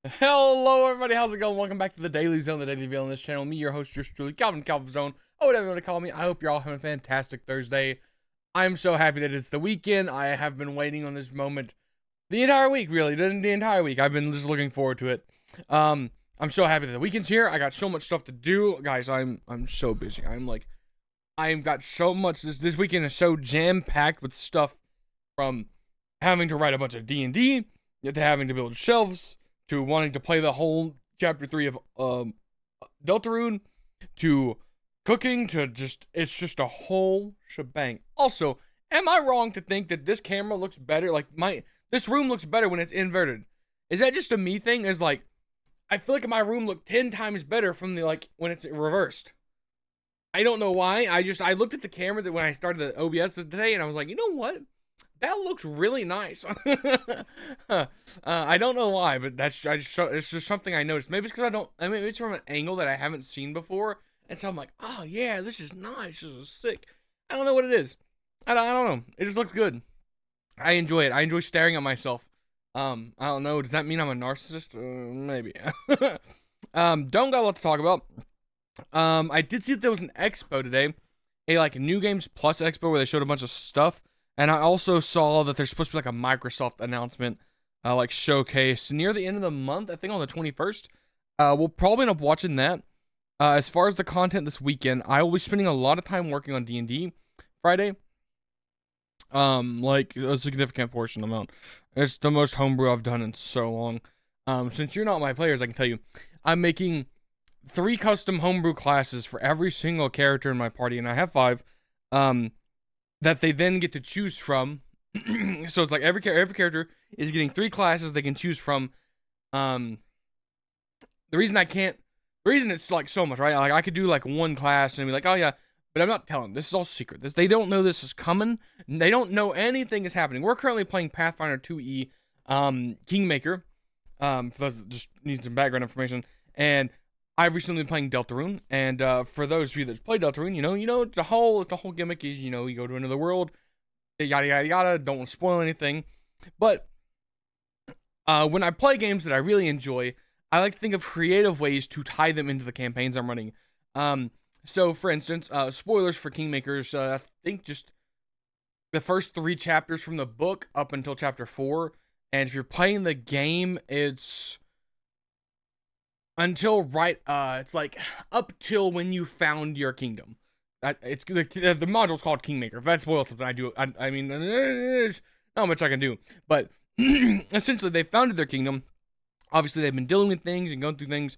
Hello, everybody. How's it going? Welcome back to the Daily Zone, the Daily Veil on this channel. Me, your host, yours truly, Calvin Zone, or whatever you want to call me. I hope you're all having a fantastic Thursday. I'm so happy that it's the weekend. I have been waiting on this moment the entire week, really. The entire week. I've been just looking forward to it. I'm so happy that the weekend's here. I got so much stuff to do, guys. I'm so busy. I've got so much. This weekend is so jam packed with stuff, from having to write a bunch of D&D to having to build shelves, to wanting to play the whole chapter 3 of Deltarune, to cooking, to it's just a whole shebang. Also, am I wrong to think that this camera looks better? Like, this room looks better when it's inverted. Is that just a me thing? Is like, I feel like my room looked 10 times better from when it's reversed. I don't know why. I looked at the camera when I started the OBS today, and I was like, you know what? That looks really nice. I don't know why, but it's just something I noticed. Maybe it's because maybe it's from an angle that I haven't seen before, and so I'm like, oh yeah, this is nice. This is sick. I don't know what it is. I don't know. It just looks good. I enjoy it. I enjoy staring at myself. I don't know. Does that mean I'm a narcissist? Maybe. Don't got a lot to talk about. I did see that there was an expo today, a New Games Plus expo where they showed a bunch of stuff. And I also saw that there's supposed to be a Microsoft announcement, showcase near the end of the month. I think on the 21st. We'll probably end up watching that. As far as the content this weekend, I will be spending a lot of time working on D&D Friday. Like a significant portion amount. It's the most homebrew I've done in so long. Since you're not my players, I can tell you, I'm making 3 custom homebrew classes for every single character in my party, and I have 5. That they then get to choose from. So it's like every character is getting 3 classes they can choose from. The reason it's like so much, right? Like I could do like one class and be like, oh yeah, but I'm not telling them. This is all secret. They don't know this is coming. They don't know anything is happening. We're currently playing Pathfinder 2E, Kingmaker. For those that just need some background information. And I've recently been playing Deltarune, and for those of you that play Deltarune, you know, it's the whole gimmick is, you go to another world, yada yada yada. Don't want to spoil anything, but when I play games that I really enjoy, I like to think of creative ways to tie them into the campaigns I'm running. So for instance, spoilers for Kingmakers. I think just the first 3 chapters from the book up until chapter 4, and if you're playing the game, it's it's like up till when you found your kingdom. It's the module's called Kingmaker. If that spoils something, I mean, there's not much I can do. But essentially, they founded their kingdom. Obviously, they've been dealing with things and going through things.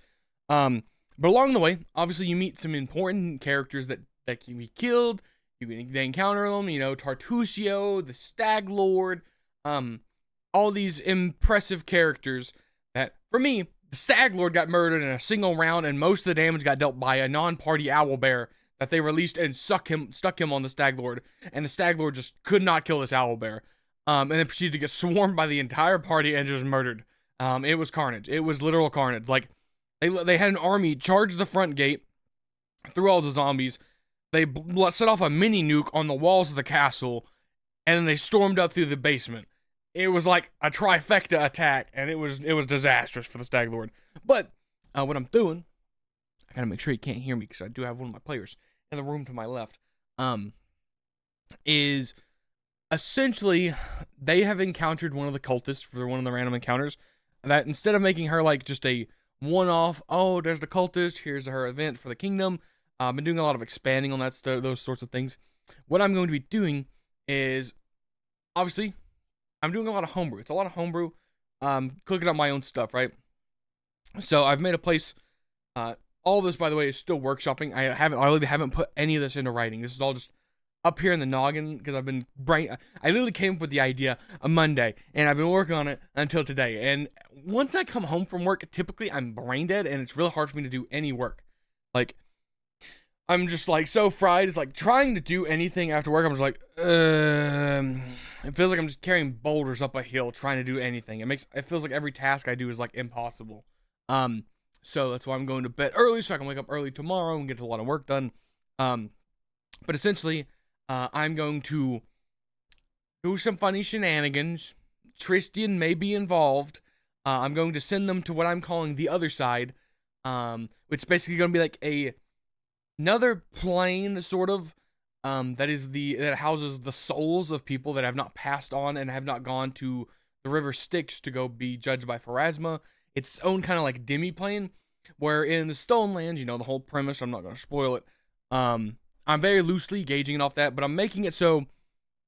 But along the way, obviously, you meet some important characters that can be killed. They encounter them. Tartusio, the Stag Lord, all these impressive characters that, for me, the Stag Lord got murdered in a single round, and most of the damage got dealt by a non-party owlbear that they released and stuck him on the Stag Lord, and the Stag Lord just could not kill this owlbear, and then proceeded to get swarmed by the entire party and just murdered. It was carnage. It was literal carnage. Like, they had an army charge the front gate through all the zombies. They set off a mini nuke on the walls of the castle, and then they stormed up through the basement. It was like a trifecta attack, and it was disastrous for the Stag Lord. But what I'm doing, I gotta make sure you can't hear me because I do have one of my players in the room to my left. Is essentially they have encountered one of the cultists for one of the random encounters. That instead of making her like just a one-off, oh, there's the cultist, here's her event for the kingdom. I've been doing a lot of expanding on those sorts of things. What I'm going to be doing is, obviously, I'm doing a lot of homebrew. It's a lot of homebrew. Cooking up my own stuff, right? So I've made a place. All of this, by the way, is still workshopping. I really haven't put any of this into writing. This is all just up here in the noggin because I've been I literally came up with the idea on Monday, and I've been working on it until today. And once I come home from work, typically I'm brain dead, and it's really hard for me to do any work. Like, I'm just like so fried. It's like trying to do anything after work. I'm just like, it feels like I'm just carrying boulders up a hill trying to do anything. It feels like every task I do is like impossible. So that's why I'm going to bed early so I can wake up early tomorrow and get a lot of work done. But essentially, I'm going to do some funny shenanigans. Tristan may be involved. I'm going to send them to what I'm calling the other side, which is basically going to be like another plane, sort of, that houses the souls of people that have not passed on and have not gone to the river Styx to go be judged by Pharasma. It's its own kind of like demi-plane, where in the Stone Lands, the whole premise, I'm not going to spoil it, I'm very loosely gauging it off that, but I'm making it so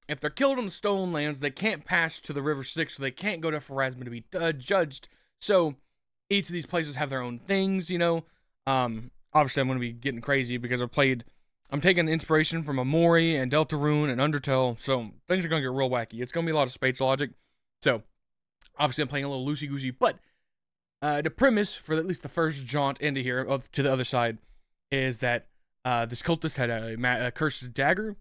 if they're killed on the Stone Lands, they can't pass to the river Styx, so they can't go to Pharasma to be judged. So each of these places have their own things, Obviously, I'm going to be getting crazy because I'm taking inspiration from Amori and Deltarune and Undertale, so things are going to get real wacky. It's going to be a lot of space logic. So, obviously, I'm playing a little loosey-goosey, but the premise for at least the first jaunt into here, to the other side, is that this cultist had a cursed dagger.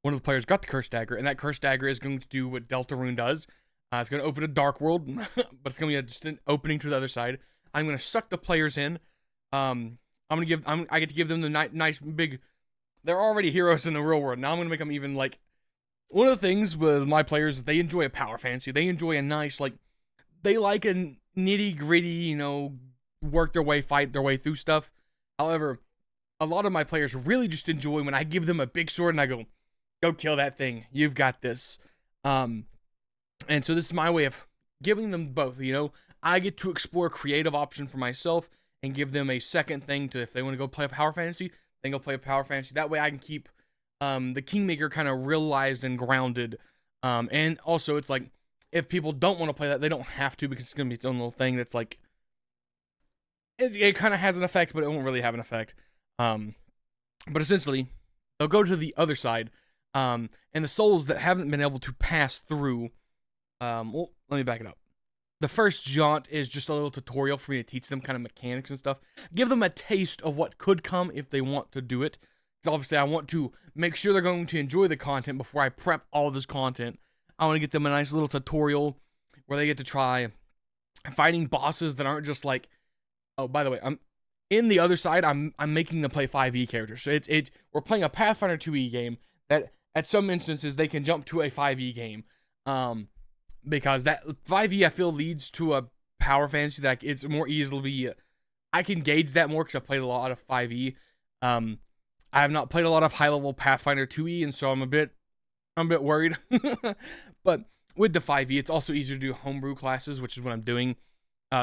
One of the players got the cursed dagger, and that cursed dagger is going to do what Deltarune does. It's going to open a dark world, but it's going to be just an opening to the other side. I'm going to suck the players in. I get to give them the nice big. They're already heroes in the real world. Now I'm gonna make them even like. One of the things with my players is they enjoy a power fantasy. They enjoy a nice they like a nitty gritty, work their way, fight their way through stuff. However, a lot of my players really just enjoy when I give them a big sword and I go kill that thing. You've got this. And so this is my way of giving them both. I get to explore a creative option for myself and give them a second thing to, if they want to go play a power fantasy, then go play a power fantasy. That way I can keep the Kingmaker kind of realized and grounded. And also it's like, if people don't want to play that, they don't have to, because it's going to be its own little thing that's like, it kind of has an effect, but it won't really have an effect. But essentially, they'll go to the other side, and the souls that haven't been able to pass through, well, let me back it up. The first jaunt is just a little tutorial for me to teach them kind of mechanics and stuff. Give them a taste of what could come if they want to do it. Because obviously I want to make sure they're going to enjoy the content before I prep all this content. I want to get them a nice little tutorial where they get to try fighting bosses that aren't just like, oh, by the way, I'm in the other side, I'm making them play 5e characters. So we're playing a Pathfinder 2e game that at some instances they can jump to a 5e game. Because that 5e I feel leads to a power fantasy that it's more easily, I can gauge that more because I've played a lot of 5e. I have not played a lot of high level Pathfinder 2e, and so I'm a bit worried. But with the 5e, it's also easier to do homebrew classes, which is what I'm doing.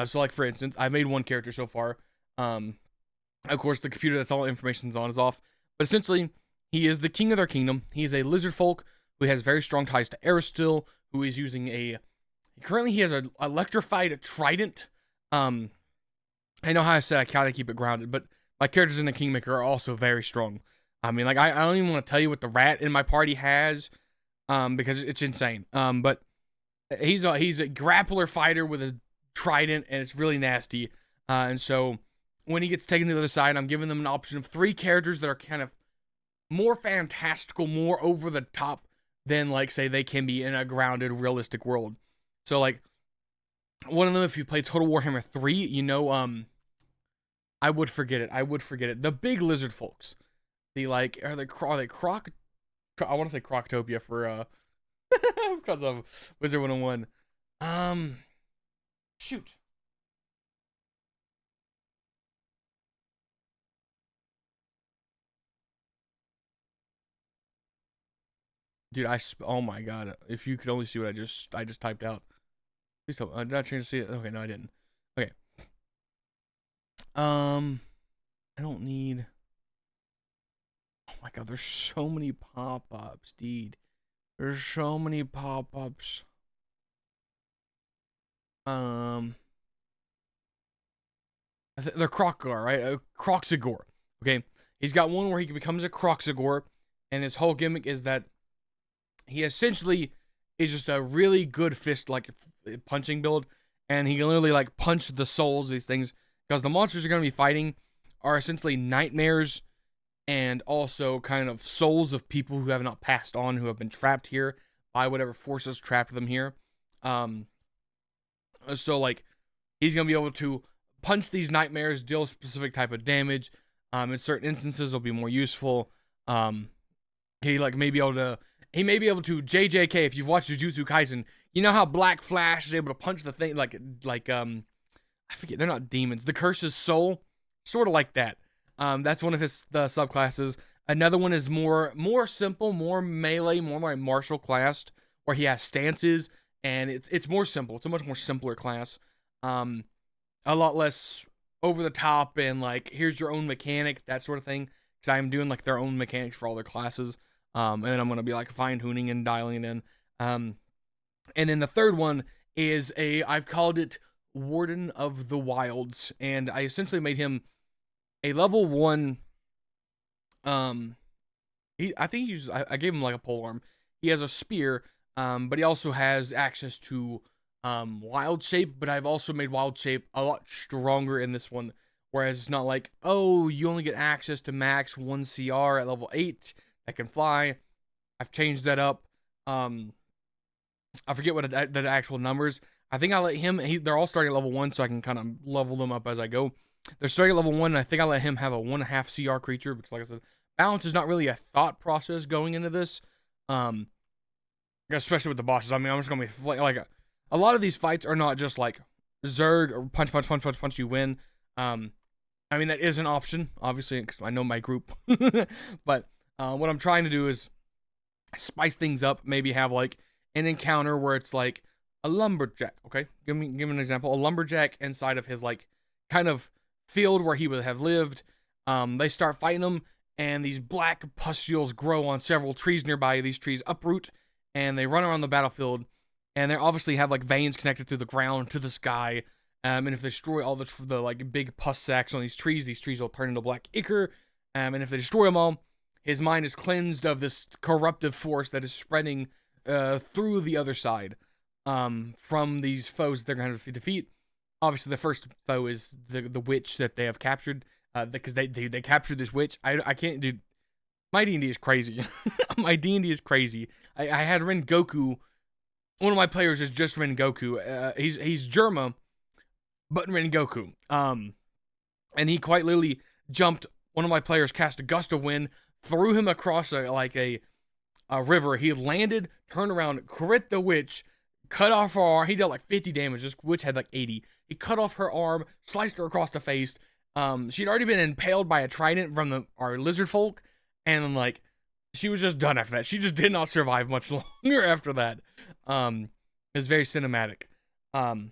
So like for instance, I've made one character so far. Of course, the computer that's all information's on is off. But essentially, he is the king of their kingdom. He is a lizard folk who has very strong ties to Aristil, who is using currently he has an electrified trident. I know how I said I gotta keep it grounded, but my characters in the Kingmaker are also very strong. I mean, like, I don't even want to tell you what the rat in my party has, because it's insane. But he's a grappler fighter with a trident, and it's really nasty. And so when he gets taken to the other side, I'm giving them an option of 3 characters that are kind of more fantastical, more over the top than, like, say, they can be in a grounded, realistic world. So, like, one of them, if you play Total Warhammer 3, I would forget it. The big lizard folks. Are they Croc? I want to say Croctopia for, because of Wizard 101. Shoot. Dude, oh my god! If you could only see what I just typed out. Please tell me. Did I change to see it? Okay, no, I didn't. Okay. I don't need. Oh my god, there's so many pop-ups, dude. There's so many pop-ups. They're Crocgar, right? Croxigor. Okay, he's got one where he becomes a Croxigor, and his whole gimmick is that he essentially is just a really good fist, like, punching build, and he can literally, like, punch the souls of these things, because the monsters you're going to be fighting are essentially nightmares and also kind of souls of people who have not passed on, who have been trapped here by whatever forces trapped them here. So, like, he's going to be able to punch these nightmares, deal a specific type of damage. In certain instances, it'll be more useful. He, like, may be able to, he may be able to JJK. If you've watched Jujutsu Kaisen, you know how Black Flash is able to punch the thing like I forget, they're not demons. The Curse's soul, sort of like that. That's one of the subclasses. Another one is more simple, more melee, more like martial classed, where he has stances, and it's more simple. It's a much more simpler class. A lot less over the top and like here's your own mechanic, that sort of thing. Because I'm doing like their own mechanics for all their classes. And then I'm gonna be like fine tuning and dialing it in. And then the third one is I've called it Warden of the Wilds, and I essentially made him a level 1. I think I gave him like a polearm. He has a spear, but he also has access to wild shape. But I've also made wild shape a lot stronger in this one, whereas it's not like, oh, you only get access to max 1 CR at level 8 that can fly. I've changed that up. I forget what the actual numbers. I think I let him. They're all starting at level 1, so I can kind of level them up as I go. They're starting at level 1, and I think I let him have a 1.5 CR creature because, like I said, balance is not really a thought process going into this. Especially with the bosses. I mean, I'm just gonna be like a lot of these fights are not just like Zerg or punch, you win. I mean that is an option, obviously, because I know my group. But what I'm trying to do is spice things up. Maybe have like an encounter where it's like a lumberjack. Okay, give me an example. A lumberjack inside of his like kind of field where he would have lived. They start fighting him, and these black pustules grow on several trees nearby. These trees uproot, and they run around the battlefield, and they obviously have like veins connected through the ground to the sky. And if they destroy all the like big pus sacs on these trees will turn into black ichor. And if they destroy them all, his mind is cleansed of this corruptive force that is spreading through the other side from these foes that they're going to defeat. Obviously, the first foe is the witch that they have captured, because they captured this witch. I can't do. My D&D is crazy. My D&D is crazy. I had Rengoku. One of my players is just Rengoku. He's Germa, but Rengoku. And he quite literally jumped. One of my players cast a gust of wind, threw him across a river. He landed, turned around, crit the witch, cut off her arm. He dealt like 50 damage. This witch had like 80. He cut off her arm, sliced her across the face. She'd already been impaled by a trident from our lizard folk, and then like she was just done after that. She just did not survive much longer after that. It was very cinematic. But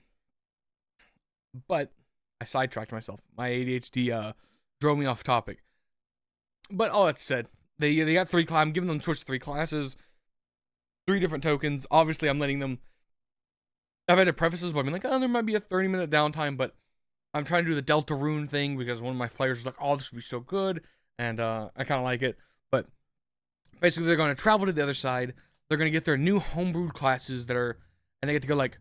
I sidetracked myself. My ADHD drove me off topic. But all that said, they got 3 I'm giving them choice of 3 classes, 3 different tokens. Obviously, I'm letting them. I've had to preface this by being like, oh, there might be a 30-minute downtime, but I'm trying to do the Delta Rune thing because one of my players was like, oh, this would be so good, and I kind of like it. But basically, they're going to travel to the other side. They're going to get their new homebrewed classes and they get to go like,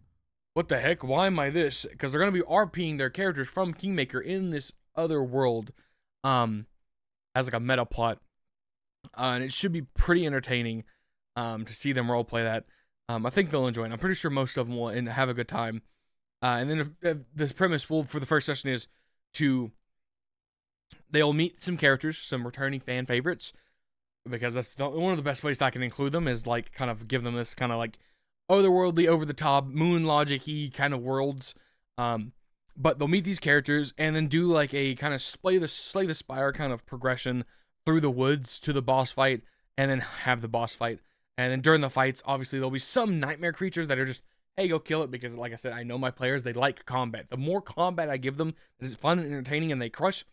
what the heck? Why am I this? Because they're going to be RPing their characters from Kingmaker in this other world, as like a meta plot, and it should be pretty entertaining to see them roleplay that. I think they'll enjoy it. I'm pretty sure most of them will and have a good time. And then this premise for the first session is they'll meet some characters, some returning fan favorites, because that's one of the best ways I can include them is like kind of give them this kind of like otherworldly, over the top, moon logic-y kind of worlds. But they'll meet these characters and then do like a kind of slay the spire kind of progression through the woods to the boss fight, and then have the boss fight. And then during the fights, obviously there'll be some nightmare creatures that are just, hey, go kill it, because like I said, I know my players, they like combat. The more combat I give them that is fun and entertaining and they crush,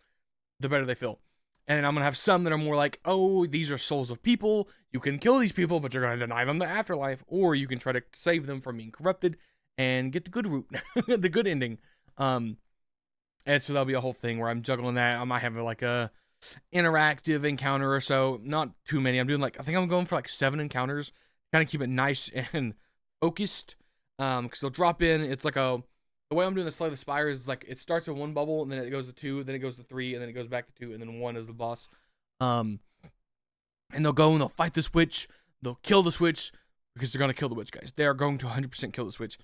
the better they feel. And then I'm going to have some that are more like, oh, these are souls of people. You can kill these people, but you're going to deny them the afterlife. Or you can try to save them from being corrupted and get the good route, the good ending. And so that'll be a whole thing where I'm juggling that. I might have like a interactive encounter or so. Not too many. I think I'm going for like 7 encounters. Kind of keep it nice and focused. Because they'll drop in. It's like the way I'm doing the Slay the Spire is like it starts at 1 bubble, and then it goes to 2, then it goes to 3, and then it goes back to 2, and then 1 is the boss. And they'll go and they'll fight this witch. They'll kill this witch because they're gonna kill the witch, guys. They are going to 100% kill this witch.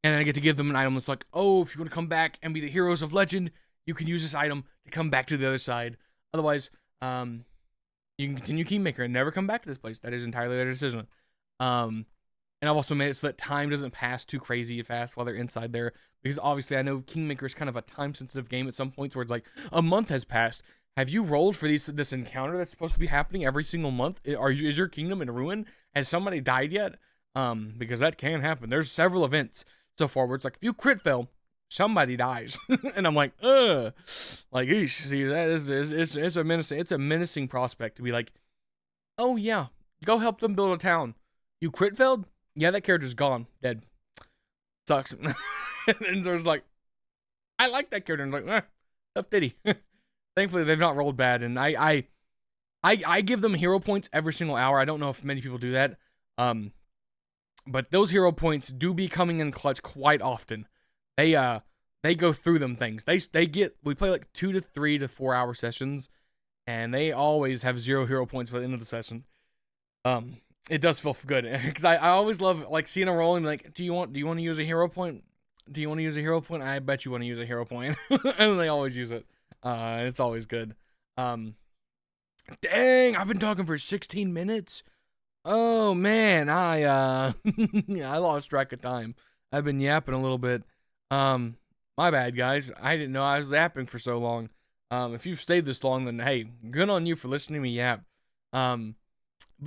And then I get to give them an item that's like, oh, if you want to come back and be the heroes of legend, you can use this item to come back to the other side. Otherwise, you can continue Kingmaker and never come back to this place. That is entirely their decision. And I've also made it so that time doesn't pass too crazy fast while they're inside there. Because obviously I know Kingmaker is kind of a time-sensitive game at some points where it's like a month has passed. Have you rolled for this encounter that's supposed to be happening every single month? Is your kingdom in ruin? Has somebody died yet? Because that can happen. There's several events so far where it's like if you crit fail, somebody dies, and I'm like, ugh, like, eesh, see, that is it's a menacing prospect to be like, oh yeah, go help them build a town. You crit failed? Yeah, that character's gone, dead. Sucks. And there's like, I like that character. And I'm like, tough titty. Thankfully, they've not rolled bad, and I give them hero points every single hour. I don't know if many people do that, but those hero points do be coming in clutch quite often. They go through them things. We play like 2 to 3 to 4 hour sessions, and they always have 0 hero points by the end of the session. It does feel good because I always love like seeing a roll and like, do you want to use a hero point? Do you want to use a hero point? I bet you want to use a hero point, and they always use it. It's always good. Dang, I've been talking for 16 minutes. Oh man, I I lost track of time. I've been yapping a little bit. My bad, guys. I didn't know I was yapping for so long. If you've stayed this long, then hey, good on you for listening to me yap. But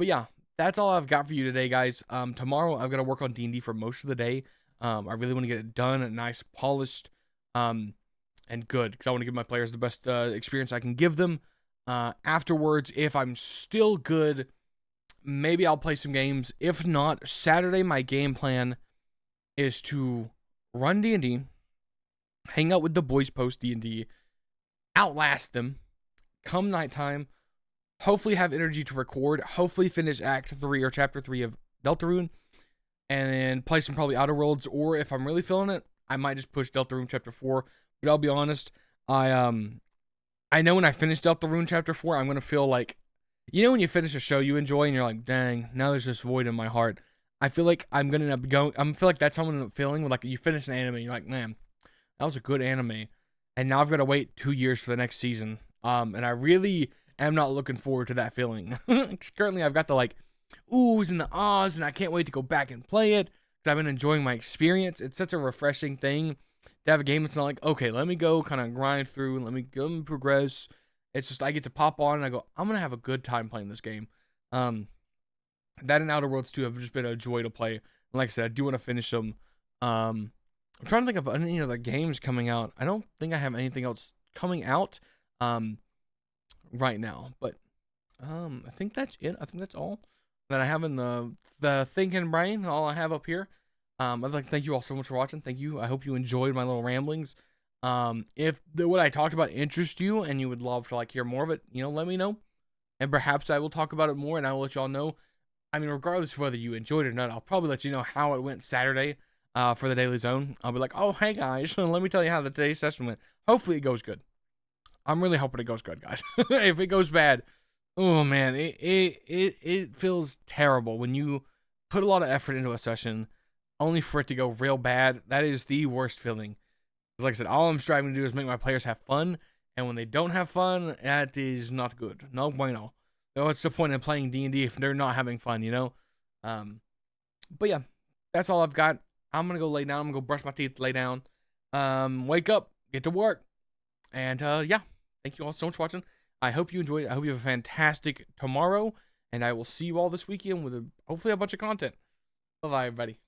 yeah, that's all I've got for you today, guys. Tomorrow I've got to work on D&D for most of the day. I really want to get it done and nice, polished, and good because I want to give my players the best experience I can give them. Afterwards, if I'm still good, maybe I'll play some games. If not, Saturday my game plan is to run D&D, hang out with the boys post D&D, outlast them, come nighttime, hopefully have energy to record, hopefully finish Act 3 or Chapter 3 of Deltarune, and then play some probably Outer Worlds, or if I'm really feeling it, I might just push Deltarune Chapter 4, but I'll be honest, I know when I finish Deltarune Chapter 4, I'm going to feel like, you know when you finish a show you enjoy and you're like, dang, now there's this void in my heart. I feel like I'm going to end up going, I feel like that's how I'm going to end up feeling when like you finish an anime and you're like, man, that was a good anime. And now I've got to wait 2 years for the next season. And I really am not looking forward to that feeling. Currently I've got the like oohs and the ahs and I can't wait to go back and play it because I've been enjoying my experience. It's such a refreshing thing to have a game that's not like, okay, let me go kind of grind through and let me go and progress. It's just I get to pop on and I go, I'm going to have a good time playing this game. That and Outer Worlds 2 have just been a joy to play. And like I said, I do want to finish them. I'm trying to think of any other games coming out. I don't think I have anything else coming out right now. But I think that's it. I think that's all that I have in the thinking brain. All I have up here. I'd like to thank you all so much for watching. Thank you. I hope you enjoyed my little ramblings. If what I talked about interests you and you would love to like hear more of it, let me know. And perhaps I will talk about it more and I will let y'all know. I mean, regardless of whether you enjoyed it or not, I'll probably let you know how it went Saturday for the Daily Zone. I'll be like, oh, hey, guys, let me tell you how the today's session went. Hopefully it goes good. I'm really hoping it goes good, guys. If it goes bad, oh, man, it feels terrible when you put a lot of effort into a session only for it to go real bad. That is the worst feeling. Like I said, all I'm striving to do is make my players have fun, and when they don't have fun, that is not good. No bueno. What's the point of playing D&D if they're not having fun, But yeah, that's all I've got. I'm going to go lay down. I'm going to go brush my teeth, lay down, wake up, get to work. And yeah, thank you all so much for watching. I hope you enjoyed it. I hope you have a fantastic tomorrow, and I will see you all this weekend with hopefully a bunch of content. Bye-bye, everybody.